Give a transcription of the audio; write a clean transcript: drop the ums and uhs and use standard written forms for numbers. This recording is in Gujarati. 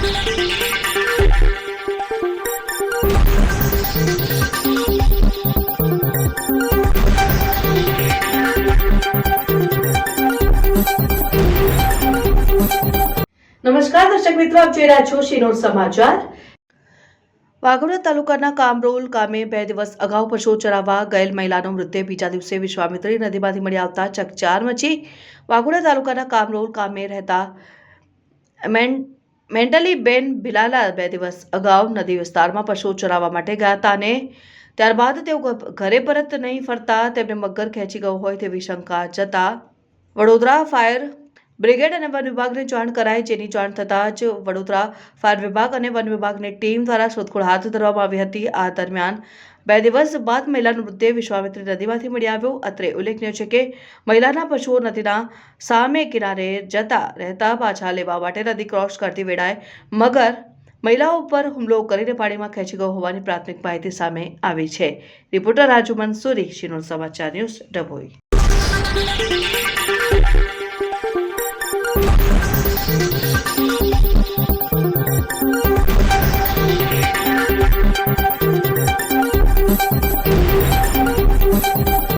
નમસ્કાર દર્શક મિત્રો, આપ જોઈ રહ્યા છો શિનોર સમાચાર। વાઘોડિયા તાલુકાના કામરોલ ગામે 2 દિવસ અગાઉ પશુઓ ચરાવવા ગયેલ મહિલાનો મૃતદેહ બીજા દિવસે વિશ્વામિત્રી નદીમાંથી મળી આવતા ચકચાર મચી। વાઘોડિયા તાલુકાના કામરોલ ગામે રહેતા મેન્ટલી બેન બિલાલા 2 દિવસ અગાઉ નદી વિસ્તારમાં પશુઓ ચરાવવા માટે ગયા હતા અને ત્યારબાદ તેઓ ઘરે પરત નહીં ફરતા તેમને મગર ખેંચી ગયો હોય તેવી શંકા જતા વડોદરા ફાયર બ્રિગેડ અને વન વિભાગને જાણ કરાઈ, જેની જાણ થતાં જ વડોદરા ફાયર વિભાગ અને વન વિભાગની ટીમ દ્વારા શોધખોળ હાથ ધરવામાં આવી હતી। આ દરમિયાન 2 દિવસ બાદ મહિલાનો મૃતદેહ વિશ્વામિત્રી નદીમાંથી મળી આવ્યો। અત્રે ઉલ્લેખનીય છે કે મહિલાના પશુઓ નદીના સામે કિનારે જતા રહેતા પાછા લેવા માટે નદી ક્રોસ કરતી વેળાએ મગર મહિલાઓ પર હુમલો કરીને પાણીમાં ખેંચી ગયો હોવાની પ્રાથમિક માહિતી સામે આવી છે। રિપોર્ટર રાજુ મંસૂરી, શિનોર સમાચાર ન્યૂઝ, ડભોઈ।